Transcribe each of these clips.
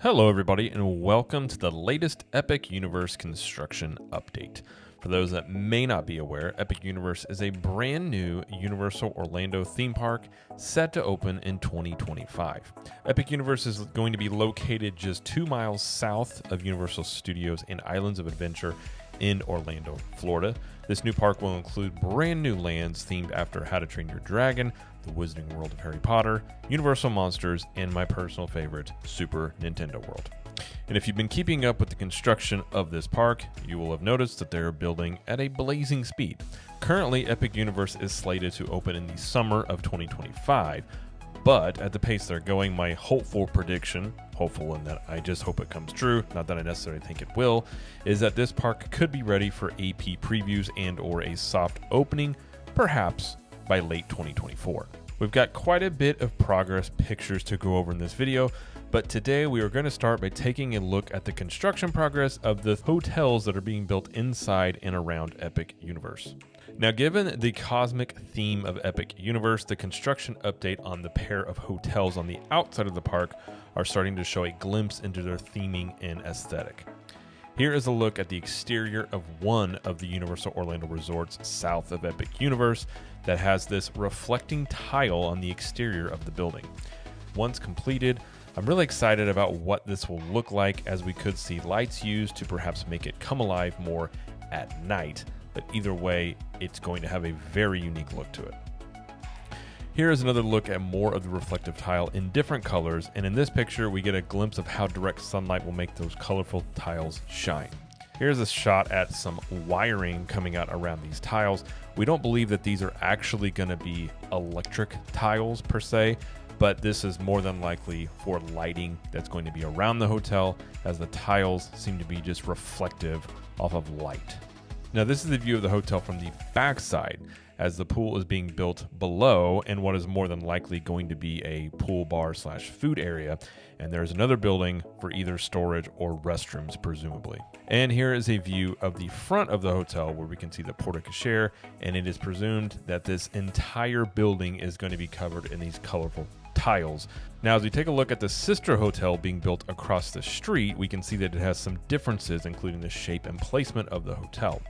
Hello everybody and welcome to the latest Epic Universe construction update. For those that may not be aware, Epic Universe is a brand new Universal Orlando theme park set to open in 2025. Epic Universe is going to be located just 2 miles south of Universal Studios and Islands of Adventure in Orlando, Florida. This new park will include brand new lands themed after How to Train Your Dragon, the Wizarding World of Harry Potter, Universal Monsters, and my personal favorite, Super Nintendo World. And if you've been keeping up with the construction of this park, you will have noticed that they're building at a blazing speed. Currently, Epic Universe is slated to open in the summer of 2025, but at the pace they're going, my hopeful prediction, hopeful in that I just hope it comes true, not that I necessarily think it will, is that this park could be ready for AP previews and or a soft opening, perhaps by late 2024. We've got quite a bit of progress pictures to go over in this video, but today we are going to start by taking a look at the construction progress of the hotels that are being built inside and around Epic Universe. Now, given the cosmic theme of Epic Universe, the construction update on the pair of hotels on the outside of the park are starting to show a glimpse into their theming and aesthetic. Here is a look at the exterior of one of the Universal Orlando resorts south of Epic Universe that has this reflecting tile on the exterior of the building. Once completed, I'm really excited about what this will look like, as we could see lights used to perhaps make it come alive more at night, but either way, it's going to have a very unique look to it. Here is another look at more of the reflective tile in different colors, and in this picture we get a glimpse of how direct sunlight will make those colorful tiles shine. Here's a shot at some wiring coming out around these tiles. We don't believe that these are actually going to be electric tiles per se, but this is more than likely for lighting that's going to be around the hotel, as the tiles seem to be just reflective off of light. Now, this is the view of the hotel from the backside, as the pool is being built below and what is more than likely going to be a pool bar / food area, and there's another building for either storage or restrooms presumably. And here is a view of the front of the hotel where we can see the porte-cochere, and it is presumed that this entire building is going to be covered in these colorful tiles. Now, as we take a look at the sister hotel being built across the street, we can see that it has some differences, including the shape and placement of the hotel.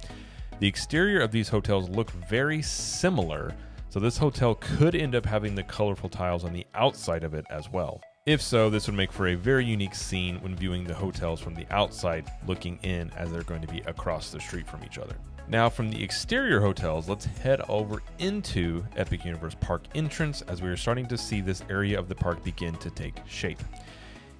The exterior of these hotels look very similar, so this hotel could end up having the colorful tiles on the outside of it as well. If so, this would make for a very unique scene when viewing the hotels from the outside looking in, as they're going to be across the street from each other. Now, from the exterior hotels, let's head over into Epic Universe Park entrance, as we are starting to see this area of the park begin to take shape.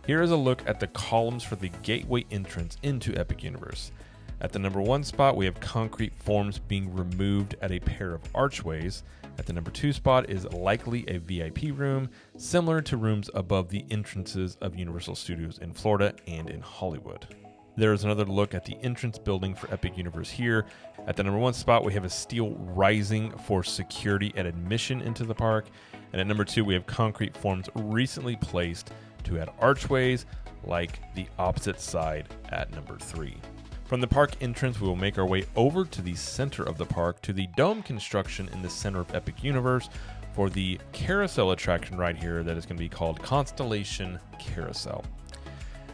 Here is a look at the columns for the gateway entrance into Epic Universe. At the number 1 spot, we have concrete forms being removed at a pair of archways. At the number 2 spot is likely a VIP room, similar to rooms above the entrances of Universal Studios in Florida and in Hollywood. There is another look at the entrance building for Epic Universe here. At the number 1 spot, we have a steel rising for security at admission into the park. And at number 2, we have concrete forms recently placed to add archways, like the opposite side at number 3. From the park entrance, we will make our way over to the center of the park to the dome construction in the center of Epic Universe for the carousel attraction right here that is going to be called Constellation Carousel.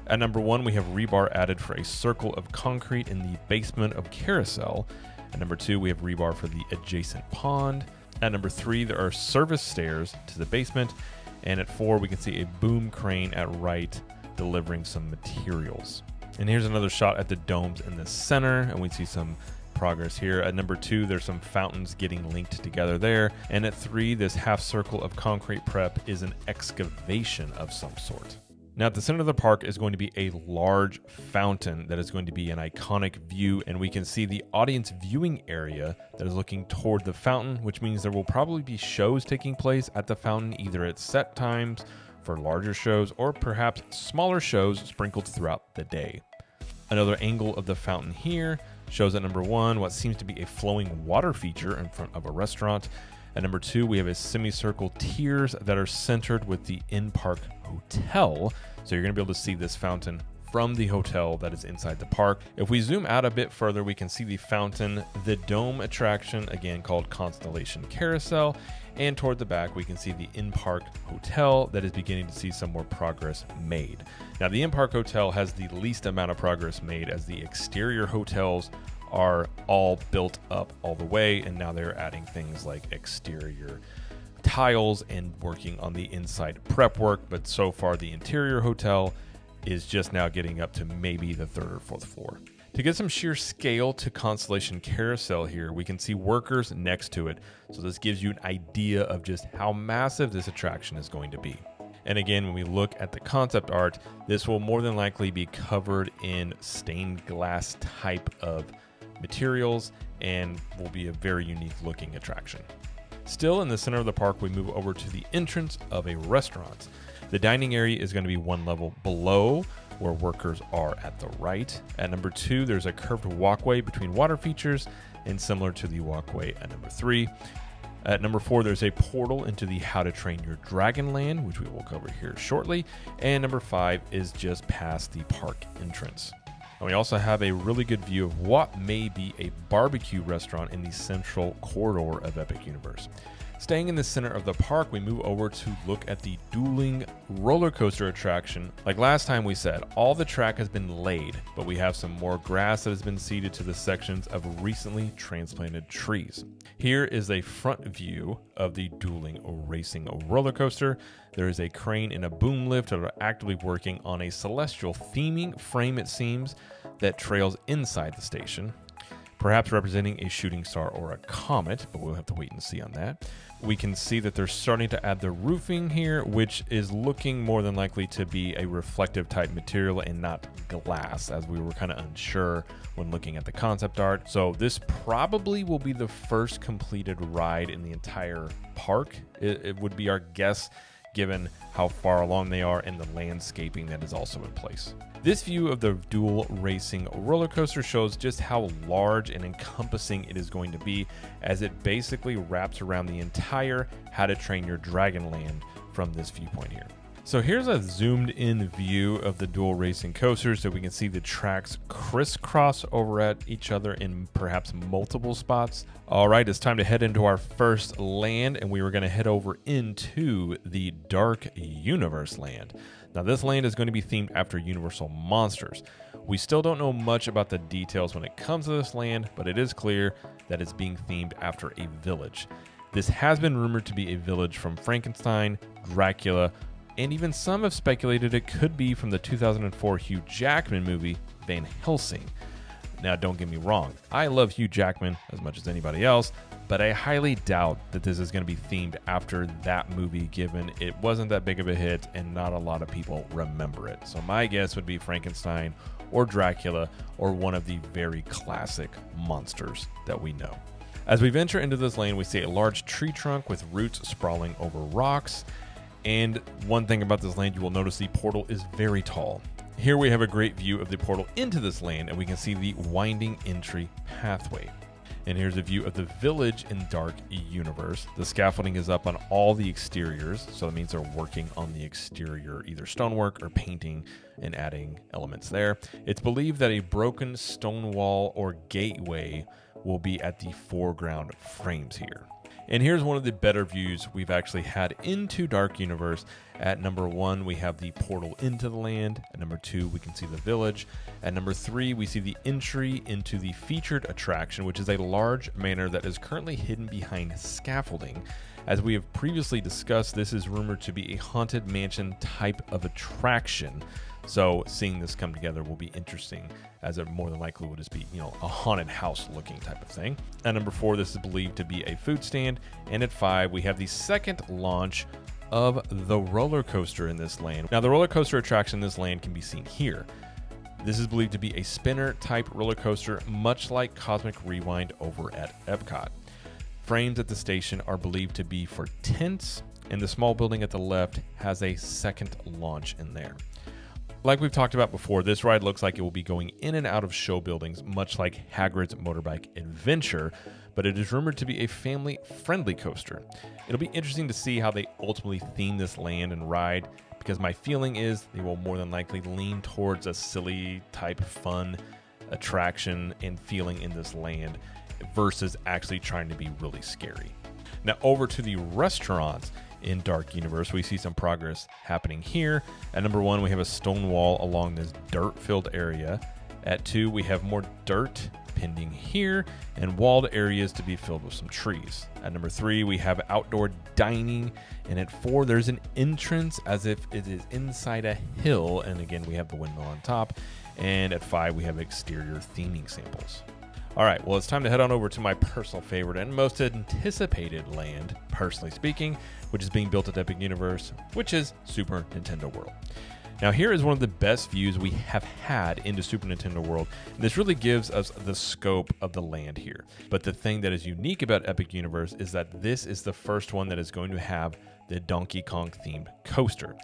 At number 1, we have rebar added for a circle of concrete in the basement of Carousel. At number 2, we have rebar for the adjacent pond. At number 3, there are service stairs to the basement. And at 4, we can see a boom crane at right delivering some materials. And here's another shot at the domes in the center, and we see some progress here. At number 2, there's some fountains getting linked together there. And at 3, this half circle of concrete prep is an excavation of some sort. Now, at the center of the park is going to be a large fountain that is going to be an iconic view, and we can see the audience viewing area that is looking toward the fountain, which means there will probably be shows taking place at the fountain, either at set times for larger shows or perhaps smaller shows sprinkled throughout the day. Another angle of the fountain here shows at number 1 what seems to be a flowing water feature in front of a restaurant. At number 2, we have a semicircle tiers that are centered with the in-park hotel, so you're going to be able to see this fountain from the hotel that is inside the park. If we zoom out a bit further, we can see the fountain, the dome attraction, again called Constellation Carousel, and toward the back we can see the in-park hotel that is beginning to see some more progress made. Now the in-park hotel has the least amount of progress made, as the exterior hotels are all built up all the way, and now they're adding things like exterior tiles and working on the inside prep work. But so far the interior hotel is just now getting up to maybe the third or fourth floor. To get some sheer scale to Constellation Carousel here, we can see workers next to it. So this gives you an idea of just how massive this attraction is going to be. And again, when we look at the concept art, this will more than likely be covered in stained glass type of materials and will be a very unique looking attraction. Still in the center of the park, we move over to the entrance of a restaurant. The dining area is going to be one level below where workers are at the right. At number 2, there's a curved walkway between water features, and similar to the walkway at number 3. At number 4, there's a portal into the How to Train Your Dragon Land, which we will cover here shortly. And number 5 is just past the park entrance. And we also have a really good view of what may be a barbecue restaurant in the central corridor of Epic Universe. Staying in the center of the park, we move over to look at the Dueling roller coaster attraction. Like last time we said, all the track has been laid, but we have some more grass that has been seeded to the sections of recently transplanted trees. Here is a front view of the Dueling racing roller coaster. There is a crane and a boom lift that are actively working on a celestial theming frame, it seems, that trails inside the station, perhaps representing a shooting star or a comet, but we'll have to wait and see on that. We can see that they're starting to add the roofing here, which is looking more than likely to be a reflective type material and not glass, as we were kind of unsure when looking at the concept art. So this probably will be the first completed ride in the entire park. It would be our guess, given how far along they are and the landscaping that is also in place. This view of the dual racing roller coaster shows just how large and encompassing it is going to be, as it basically wraps around the entire How to Train Your Dragon Land from this viewpoint here. So here's a zoomed in view of the dual racing coasters, so we can see the tracks crisscross over at each other in perhaps multiple spots. All right, it's time to head into our first land, and we were going to head over into the Dark Universe land. Now this land is going to be themed after Universal monsters. We still don't know much about the details when it comes to this land, but it is clear that it's being themed after a village. This has been rumored to be a village from Frankenstein, Dracula, and even some have speculated it could be from the 2004 Hugh Jackman movie, Van Helsing. Now, don't get me wrong, I love Hugh Jackman as much as anybody else, but I highly doubt that this is going to be themed after that movie, given it wasn't that big of a hit and not a lot of people remember it. So my guess would be Frankenstein or Dracula or one of the very classic monsters that we know. As we venture into this lane, we see a large tree trunk with roots sprawling over rocks. And one thing about this land, you will notice the portal is very tall. Here we have a great view of the portal into this land, and we can see the winding entry pathway. And here's a view of the village in Dark Universe. The scaffolding is up on all the exteriors, so that means they're working on the exterior, either stonework or painting and adding elements there. It's believed that a broken stone wall or gateway will be at the foreground frames here. And here's one of the better views we've actually had into Dark Universe. At number 1, we have the portal into the land. At number 2, we can see the village. At number 3, we see the entry into the featured attraction, which is a large manor that is currently hidden behind scaffolding. As we have previously discussed, this is rumored to be a haunted mansion type of attraction. So seeing this come together will be interesting, as it more than likely will just be, a haunted house looking type of thing. At number 4, this is believed to be a food stand. And at 5, we have the second launch of the roller coaster in this land. Now, the roller coaster attraction in this land can be seen here. This is believed to be a spinner type roller coaster, much like Cosmic Rewind over at Epcot. Frames at the station are believed to be for tents, and the small building at the left has a second launch in there. Like we've talked about before, this ride looks like it will be going in and out of show buildings, much like Hagrid's Motorbike Adventure, but it is rumored to be a family-friendly coaster. It'll be interesting to see how they ultimately theme this land and ride. because my feeling is they will more than likely lean towards a silly type fun attraction and feeling in this land versus actually trying to be really scary. Now over to the restaurants in Dark Universe, we see some progress happening here. At number 1, we have a stone wall along this dirt-filled area. At 2, we have more dirt pending here and walled areas to be filled with some trees. At number 3, we have outdoor dining, and at 4, there's an entrance as if it is inside a hill, and again we have the windmill on top. And at 5, we have exterior theming samples. All right, well, it's time to head on over to my personal favorite and most anticipated land, personally speaking, which is being built at Epic Universe, which is Super Nintendo World. Now, here is one of the best views we have had into Super Nintendo World, and this really gives us the scope of the land here. But the thing that is unique about Epic Universe is that this is the first one that is going to have the Donkey Kong themed coaster.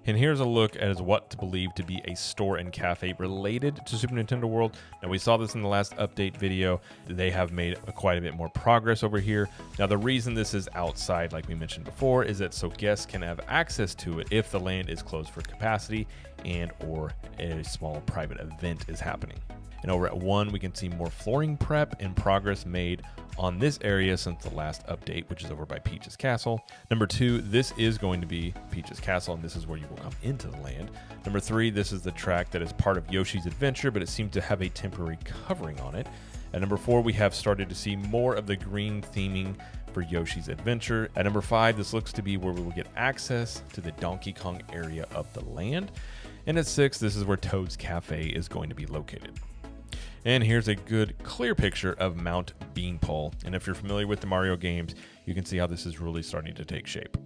And here's a look at what to believe to be a store and cafe related to Super Nintendo World. Now, we saw this in the last update video. They have made quite a bit more progress over here. Now, the reason this is outside, like we mentioned before, is that so guests can have access to it if the land is closed for capacity and or a small private event is happening. And over at 1, we can see more flooring prep and progress made on this area since the last update, which is over by Peach's Castle. Number 2, this is going to be Peach's Castle, and this is where you will come into the land. Number 3, this is the track that is part of Yoshi's Adventure, but it seems to have a temporary covering on it. At number 4, we have started to see more of the green theming for Yoshi's Adventure. At number 5, this looks to be where we will get access to the Donkey Kong area of the land. And at 6, this is where Toad's Cafe is going to be located. And here's a good clear picture of Mount Beanpole. And if you're familiar with the Mario games, you can see how this is really starting to take shape.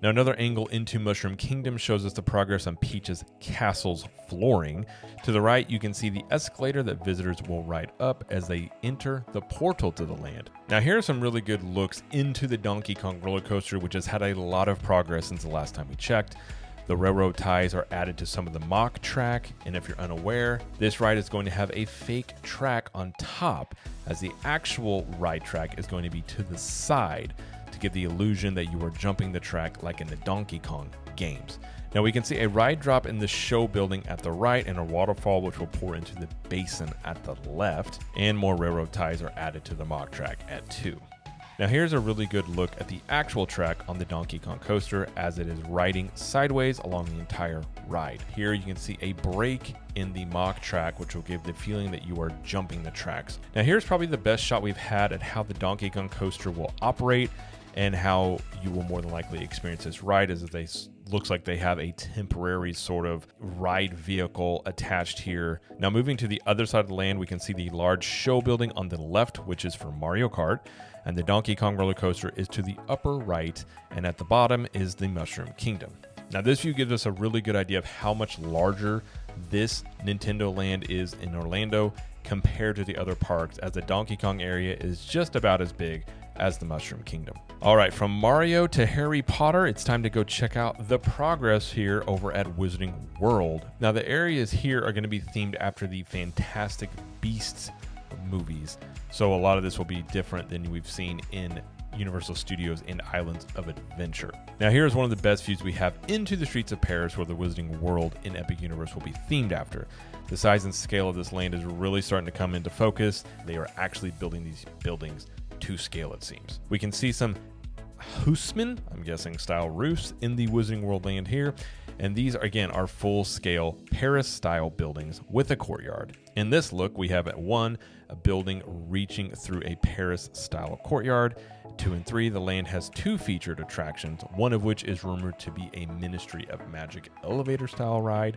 Now, another angle into Mushroom Kingdom shows us the progress on Peach's Castle's flooring. To the right, you can see the escalator that visitors will ride up as they enter the portal to the land. Now, here are some really good looks into the Donkey Kong roller coaster, which has had a lot of progress since the last time we checked. The railroad ties are added to some of the mock track, and if you're unaware, this ride is going to have a fake track on top, as the actual ride track is going to be to the side to give the illusion that you are jumping the track like in the Donkey Kong games. Now we can see a ride drop in the show building at the right and a waterfall which will pour into the basin at the left, and more railroad ties are added to the mock track at 2. Now here's a really good look at the actual track on the Donkey Kong coaster as it is riding sideways along the entire ride. Here you can see a break in the mock track which will give the feeling that you are jumping the tracks. Now here's probably the best shot we've had at how the Donkey Kong coaster will operate and how you will more than likely experience this ride, as they looks like they have a temporary sort of ride vehicle attached here. Now moving to the other side of the land, we can see the large show building on the left, which is for Mario Kart, and the Donkey Kong roller coaster is to the upper right, and at the bottom is the Mushroom Kingdom. Now this view gives us a really good idea of how much larger this Nintendo land is in Orlando compared to the other parks, as the Donkey Kong area is just about as big as the Mushroom Kingdom. All right, from Mario to Harry Potter, it's time to go check out the progress here over at Wizarding World. Now the areas here are going to be themed after the Fantastic Beasts movies, so a lot of this will be different than we've seen in Universal Studios and Islands of Adventure. Now here's one of the best views we have into the streets of Paris, where the Wizarding World in Epic Universe will be themed after. The size and scale of this land is really starting to come into focus. They are actually building these buildings to scale, it seems. We can see some Haussmann, I'm guessing style roofs in the Wizarding World land here. And these again are full scale Paris style buildings with a courtyard. In this look, we have at 1, a building reaching through a Paris style courtyard. 2 and 3, the land has 2 featured attractions, one of which is rumored to be a Ministry of Magic elevator style ride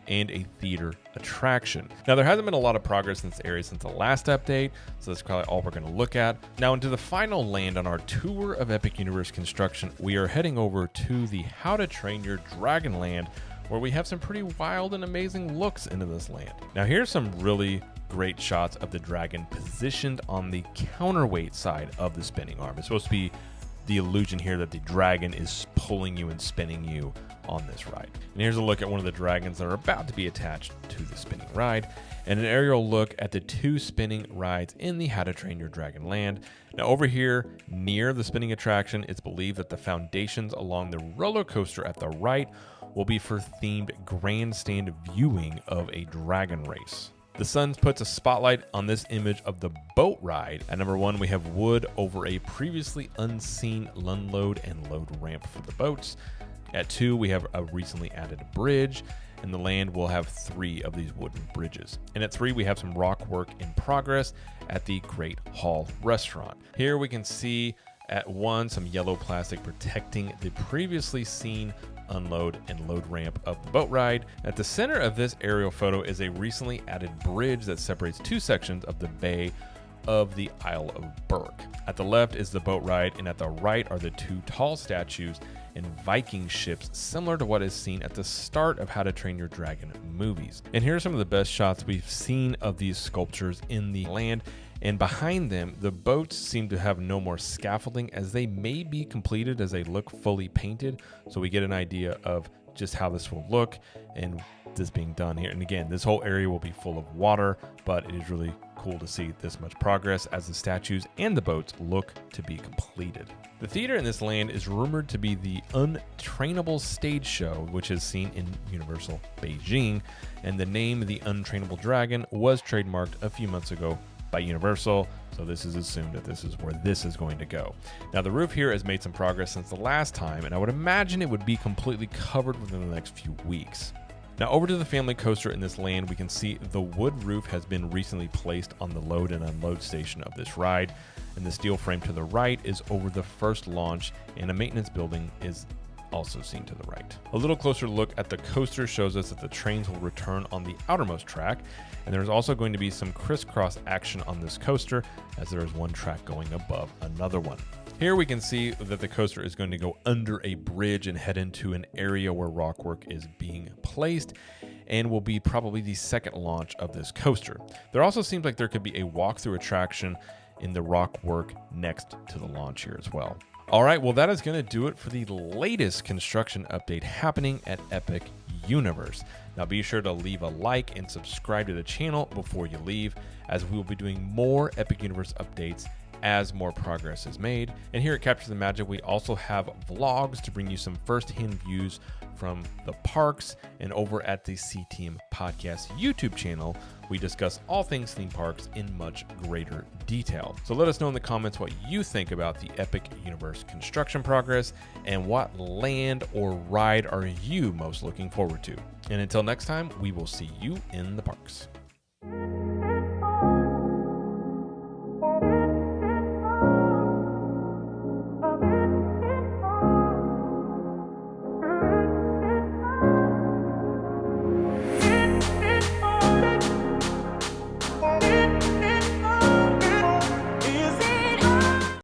and a theater attraction. Now there hasn't been a lot of progress in this area since the last update, so that's probably all we're going to look at. Now into the final land on our tour of Epic Universe construction, we are heading over to the How to Train Your Dragon land, where we have some pretty wild and amazing looks into this land. Now here's some really great shots of the dragon positioned on the counterweight side of the spinning arm. It's supposed to be the illusion here that the dragon is pulling you and spinning you on this ride. And here's a look at one of the dragons that are about to be attached to the spinning ride, and an aerial look at the 2 spinning rides in the How to Train Your Dragon land. Now over here near the spinning attraction, it's believed that the foundations along the roller coaster at the right will be for themed grandstand viewing of a dragon race. The Sun puts a spotlight on this image of the boat ride. At number 1, we have wood over a previously unseen unload and load ramp for the boats. At 2, we have a recently added bridge, and the land will have 3 of these wooden bridges. And at 3, we have some rock work in progress at the Great Hall restaurant. Here we can see at 1 some yellow plastic protecting the previously seen unload and load ramp of the boat ride. At the center of this aerial photo is a recently added bridge that separates 2 sections of the bay of the Isle of Burke. At the left is the boat ride, and at the right are the 2 tall statues and Viking ships similar to what is seen at the start of How to Train Your Dragon movies. And here are some of the best shots we've seen of these sculptures in the land. And behind them, the boats seem to have no more scaffolding, as they may be completed as they look fully painted. So we get an idea of just how this will look and this being done here. And again, this whole area will be full of water, but it is really cool to see this much progress as the statues and the boats look to be completed. The theater in this land is rumored to be the Untrainable Stage Show, which is seen in Universal Beijing, and the name The Untrainable Dragon was trademarked a few months ago by Universal, so this is assumed that this is where this is going to go. Now, the roof here has made some progress since the last time, and I would imagine it would be completely covered within the next few weeks. Now, over to the family coaster in this land, we can see the wood roof has been recently placed on the load and unload station of this ride, and the steel frame to the right is over the first launch, and a maintenance building is also seen to the right. A little closer look at the coaster shows us that the trains will return on the outermost track, and there's also going to be some crisscross action on this coaster, as there is one track going above another one. Here we can see that the coaster is going to go under a bridge and head into an area where rockwork is being placed, and will be probably the second launch of this coaster. There also seems like there could be a walkthrough attraction in the rockwork next to the launch here as well. All right, well, that is going to do it for the latest construction update happening at Epic Universe. Now, be sure to leave a like and subscribe to the channel before you leave, as we will be doing more Epic Universe updates as more progress is made. And here at Capture the Magic, we also have vlogs to bring you some first-hand views from the parks. And over at the CTM Podcast YouTube channel, we discuss all things theme parks in much greater detail. So let us know in the comments what you think about the Epic Universe construction progress, and what land or ride are you most looking forward to. And until next time, we will see you in the parks.